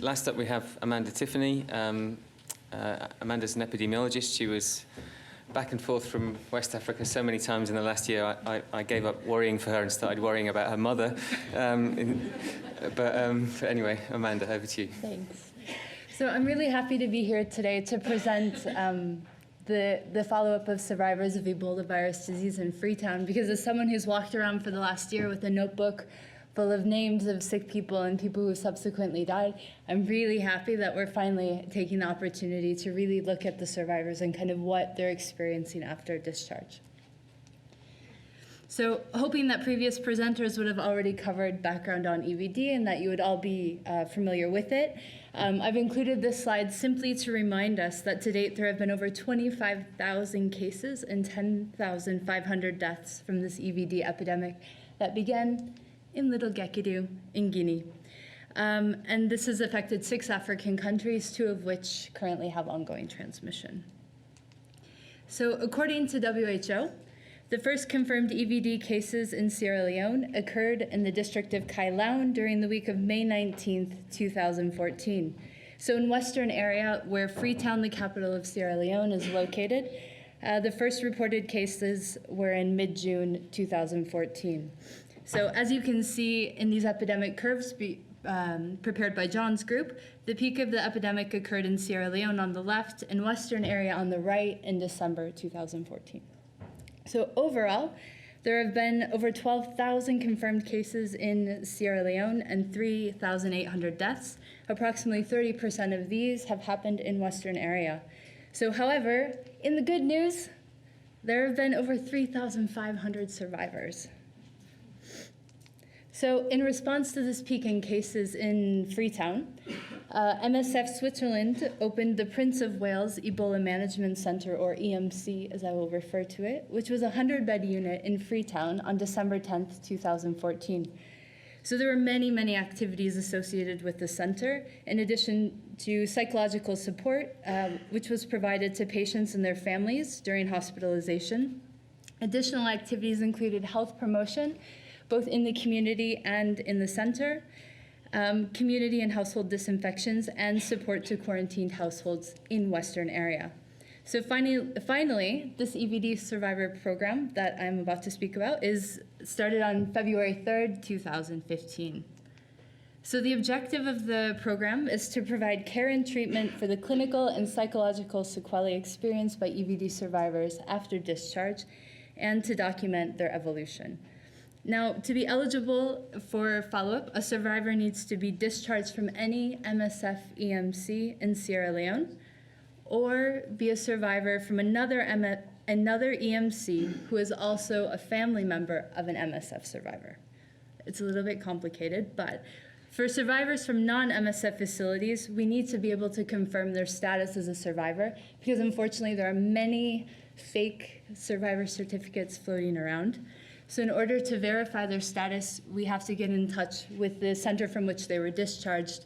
Last up we have Amanda Tiffany. Amanda's an epidemiologist. She was back and forth from West Africa so many times in the last year. I gave up worrying for her and started worrying about her mother. But anyway, Amanda, over to you. Thanks. So I'm really happy to be here today to present the follow-up of survivors of Ebola virus disease in Freetown, because as someone who's walked around for the last year with a notebook full of names of sick people and people who subsequently died, I'm really happy that we're finally taking the opportunity to really look at the survivors and kind of what they're experiencing after discharge. So hoping that previous presenters would have already covered background on EVD and that you would all be familiar with it, I've included this slide simply to remind us that to date there have been over 25,000 cases and 10,500 deaths from this EVD epidemic that began in Little Gekidu in Guinea. And this has affected 6 African countries, 2 of which currently have ongoing transmission. So according to WHO, the first confirmed EVD cases in Sierra Leone occurred in the district of Kailaun during the week of May 19th, 2014. So in Western area, where Freetown, the capital of Sierra Leone, is located, the first reported cases were in mid-June 2014. So as you can see in these epidemic curves prepared by John's group, the peak of the epidemic occurred in Sierra Leone on the left and Western area on the right in December 2014. So overall, there have been over 12,000 confirmed cases in Sierra Leone and 3,800 deaths. Approximately 30% of these have happened in Western area. So however, in the good news, there have been over 3,500 survivors. So in response to this peak in cases in Freetown, MSF Switzerland opened the Prince of Wales Ebola Management Center, or EMC as I will refer to it, which was a 100-bed unit in Freetown on December 10th, 2014. So there were many, many activities associated with the center, in addition to psychological support, which was provided to patients and their families during hospitalization. Additional activities included health promotion, both in the community and in the center, community and household disinfections, and support to quarantined households in Western area. So finally, this EVD survivor program that I'm about to speak about is started on February 3rd, 2015. So the objective of the program is to provide care and treatment for the clinical and psychological sequelae experienced by EVD survivors after discharge and to document their evolution. Now, to be eligible for follow-up, a survivor needs to be discharged from any MSF EMC in Sierra Leone or be a survivor from another EMC who is also a family member of an MSF survivor. It's a little bit complicated, but for survivors from non-MSF facilities, we need to be able to confirm their status as a survivor because unfortunately there are many fake survivor certificates floating around. So in order to verify their status, we have to get in touch with the center from which they were discharged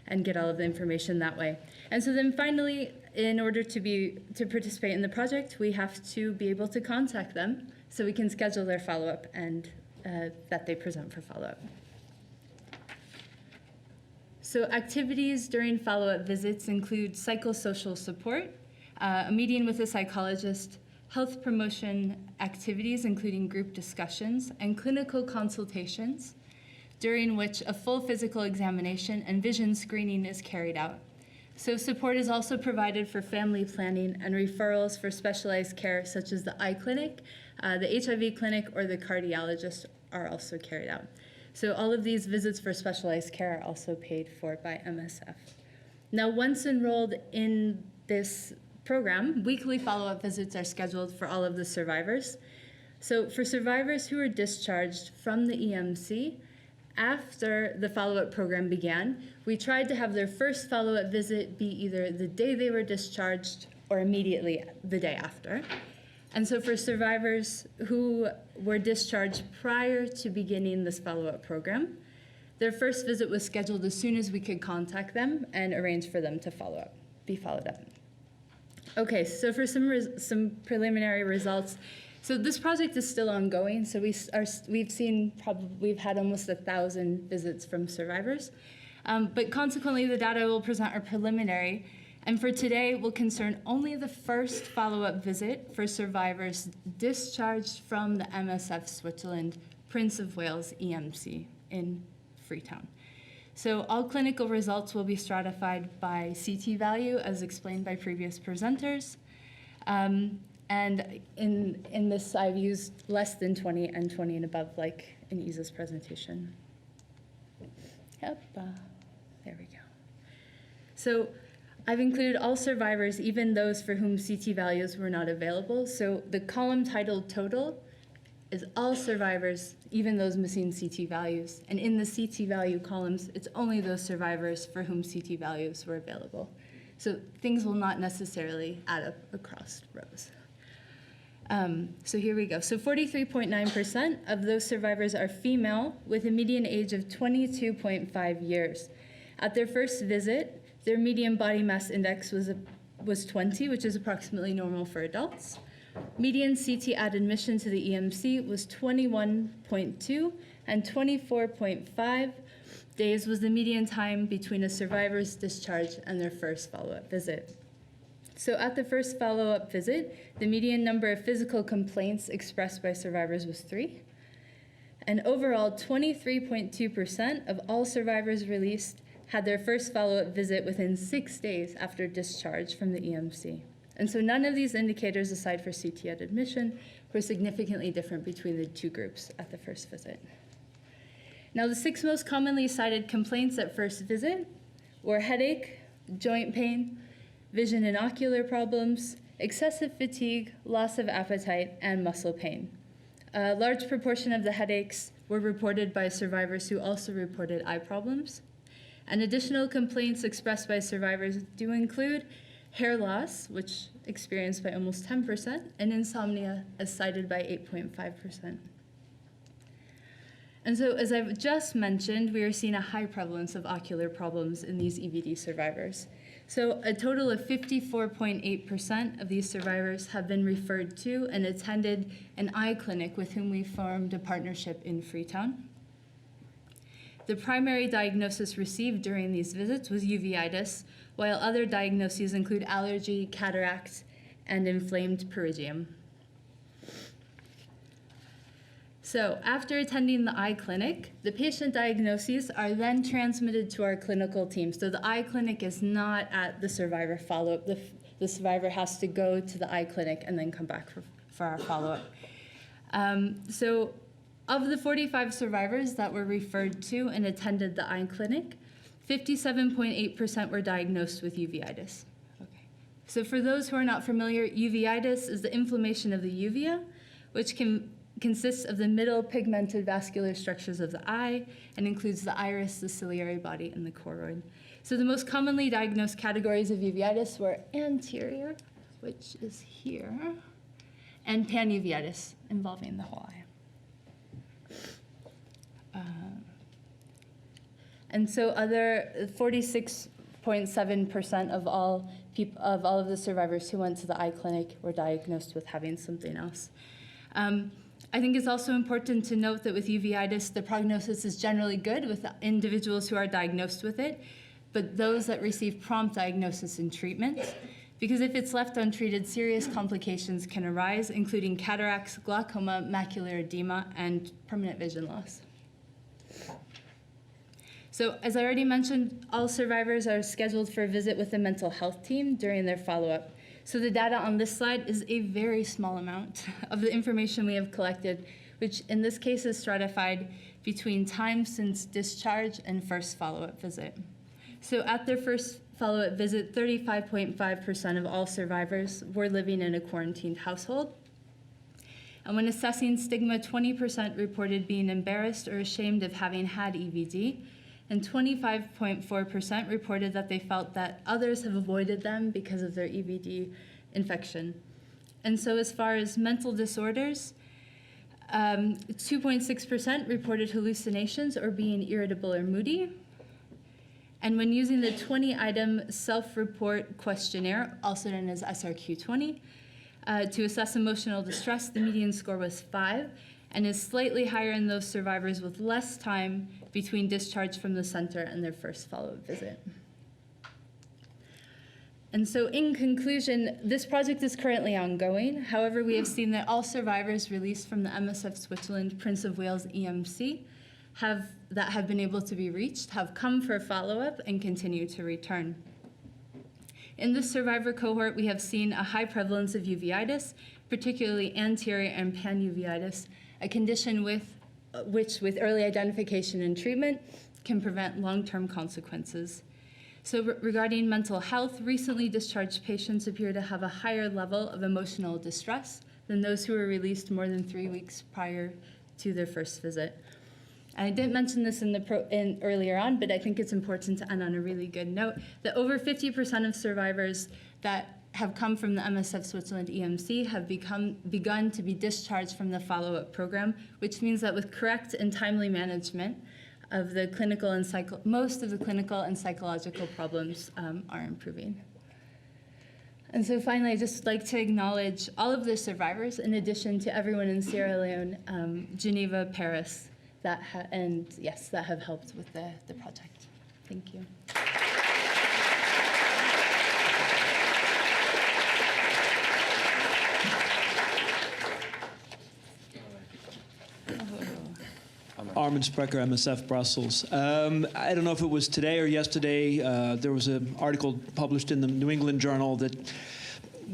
and get all of the information that way. And so then finally, in order to participate in the project, we have to be able to contact them so we can schedule their follow-up and that they present for follow-up. So activities during follow-up visits include psychosocial support, a meeting with a psychologist, health promotion activities, including group discussions, and clinical consultations, during which a full physical examination and vision screening is carried out. So support is also provided for family planning and referrals for specialized care, such as the eye clinic, the HIV clinic, or the cardiologist are also carried out. So all of these visits for specialized care are also paid for by MSF. Now, once enrolled in this program, weekly follow-up visits are scheduled for all of the survivors. So for survivors who were discharged from the EMC, after the follow-up program began, we tried to have their first follow-up visit be either the day they were discharged or immediately the day after. And so for survivors who were discharged prior to beginning this follow-up program, their first visit was scheduled as soon as we could contact them and arrange for them to be followed up. Okay, so for some preliminary results, so this project is still ongoing. So we've had almost 1,000 visits from survivors. But consequently, the data we'll present are preliminary, and for today will concern only the first follow-up visit for survivors discharged from the MSF Switzerland Prince of Wales EMC in Freetown. So all clinical results will be stratified by CT value, as explained by previous presenters. And in this, I've used less than 20 and 20 and above, like in Isa's presentation. Yep, there we go. So I've included all survivors, even those for whom CT values were not available. So the column titled total is all survivors, even those missing CT values. And in the CT value columns, it's only those survivors for whom CT values were available. So things will not necessarily add up across rows. So here we go. So 43.9% of those survivors are female with a median age of 22.5 years. At their first visit, their median body mass index was 20, which is approximately normal for adults. Median CT at admission to the EMC was 21.2, and 24.5 days was the median time between a survivor's discharge and their first follow-up visit. So at the first follow-up visit, the median number of physical complaints expressed by survivors was 3. And overall, 23.2% of all survivors released had their first follow-up visit within 6 days after discharge from the EMC. And so none of these indicators, aside for CT at admission, were significantly different between the two groups at the first visit. Now, the 6 most commonly cited complaints at first visit were headache, joint pain, vision and ocular problems, excessive fatigue, loss of appetite, and muscle pain. A large proportion of the headaches were reported by survivors who also reported eye problems. And additional complaints expressed by survivors do include hair loss, which experienced by almost 10%, and insomnia, as cited by 8.5%. And so, as I've just mentioned, we are seeing a high prevalence of ocular problems in these EVD survivors. So a total of 54.8% of these survivors have been referred to and attended an eye clinic with whom we formed a partnership in Freetown. The primary diagnosis received during these visits was uveitis, while other diagnoses include allergy, cataract, and inflamed perigium. So after attending the eye clinic, the patient diagnoses are then transmitted to our clinical team. So the eye clinic is not at the survivor follow-up. The survivor has to go to the eye clinic and then come back for our follow-up. So of the 45 survivors that were referred to and attended the eye clinic, 57.8% were diagnosed with uveitis. Okay. So for those who are not familiar, uveitis is the inflammation of the uvea, which consists of the middle pigmented vascular structures of the eye and includes the iris, the ciliary body, and the choroid. So the most commonly diagnosed categories of uveitis were anterior, which is here, and panuveitis, involving the whole eye. And so other 46.7% of all of the survivors who went to the eye clinic were diagnosed with having something else. I think it's also important to note that with uveitis, the prognosis is generally good with individuals who are diagnosed with it, but those that receive prompt diagnosis and treatment, because if it's left untreated, serious complications can arise, including cataracts, glaucoma, macular edema, and permanent vision loss. So as I already mentioned, all survivors are scheduled for a visit with the mental health team during their follow-up. So the data on this slide is a very small amount of the information we have collected, which in this case is stratified between time since discharge and first follow-up visit. So at their first follow-up visit, 35.5% of all survivors were living in a quarantined household. And when assessing stigma, 20% reported being embarrassed or ashamed of having had EVD, and 25.4% reported that they felt that others have avoided them because of their EVD infection. And so as far as mental disorders, 2.6% reported hallucinations or being irritable or moody. And when using the 20-item self-report questionnaire, also known as SRQ-20, to assess emotional distress, the median score was 5, and is slightly higher in those survivors with less time between discharge from the center and their first follow-up visit. And so in conclusion, this project is currently ongoing. However, we have seen that all survivors released from the MSF Switzerland Prince of Wales EMC that have been able to be reached have come for follow-up and continue to return. In this survivor cohort, we have seen a high prevalence of uveitis, particularly anterior and panuveitis, a condition which with early identification and treatment can prevent long-term consequences. So regarding mental health, recently discharged patients appear to have a higher level of emotional distress than those who were released more than 3 weeks prior to their first visit. And I didn't mention this earlier on, but I think it's important to end on a really good note, that over 50% of survivors that have come from the MSF Switzerland EMC have begun to be discharged from the follow-up program, which means that with correct and timely management of the clinical and most of the clinical and psychological problems are improving. And so finally, I'd just like to acknowledge all of the survivors, in addition to everyone in Sierra Leone, Geneva, Paris, that have helped with the project. Thank you. Armin Sprecher, MSF Brussels. I don't know if it was today or yesterday, there was an article published in the New England Journal that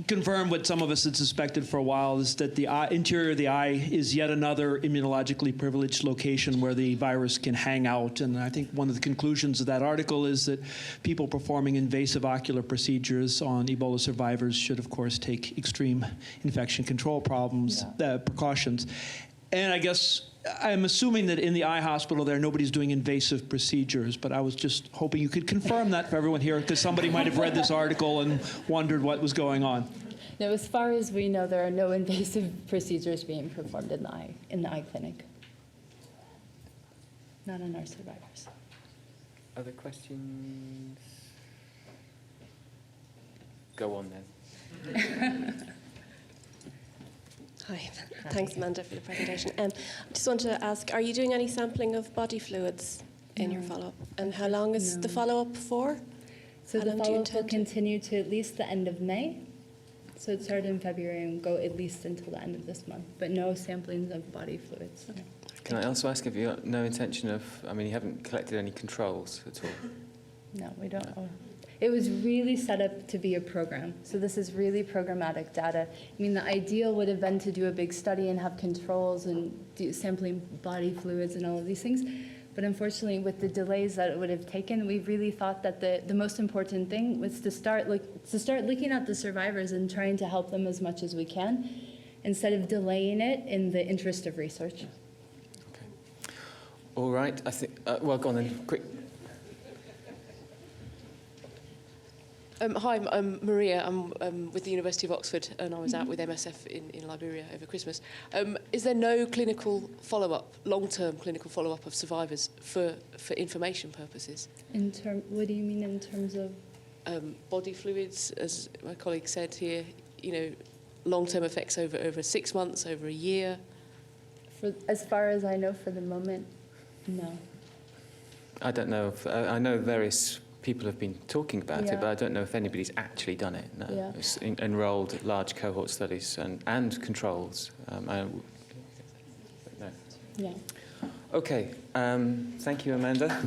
confirmed what some of us had suspected for a while, is that the interior of the eye is yet another immunologically privileged location where the virus can hang out. And I think one of the conclusions of that article is that people performing invasive ocular procedures on Ebola survivors should, of course, take extreme infection control precautions. And I guess I'm assuming that in the eye hospital there, nobody's doing invasive procedures, but I was just hoping you could confirm that for everyone here, because somebody might have read this article and wondered what was going on. No, as far as we know, there are no invasive procedures being performed in the eye clinic. Not on our survivors. Other questions? Go on then. Hi, thanks Amanda for the presentation. I just want to ask, are you doing any sampling of body fluids in your follow-up? And how long is the follow-up for? So the follow-up will continue to at least the end of May. So it started in February and go at least until the end of this month, but no samplings of body fluids. Okay. Can I also ask if you have no intention of, you haven't collected any controls at all? No, we don't. It was really set up to be a program. So this is really programmatic data. I mean, the ideal would have been to do a big study and have controls and do sampling body fluids and all of these things. But unfortunately, with the delays that it would have taken, we really thought that the most important thing was to start looking at the survivors and trying to help them as much as we can, instead of delaying it in the interest of research. Okay. All right. I think. Well, go on then. Quick. Hi, I'm Maria. I'm with the University of Oxford, and I was out with MSF in Liberia over Christmas. Is there no clinical follow-up, long-term clinical follow-up of survivors for information purposes? What do you mean in terms of? Body fluids, as my colleague said here, long-term effects over 6 months, over a year? As far as I know, for the moment, no. I don't know. I know various people have been talking about it, but I don't know if anybody's actually done it. No. Yeah. It's enrolled large cohort studies and controls. No. Yeah. Okay. Thank you, Amanda.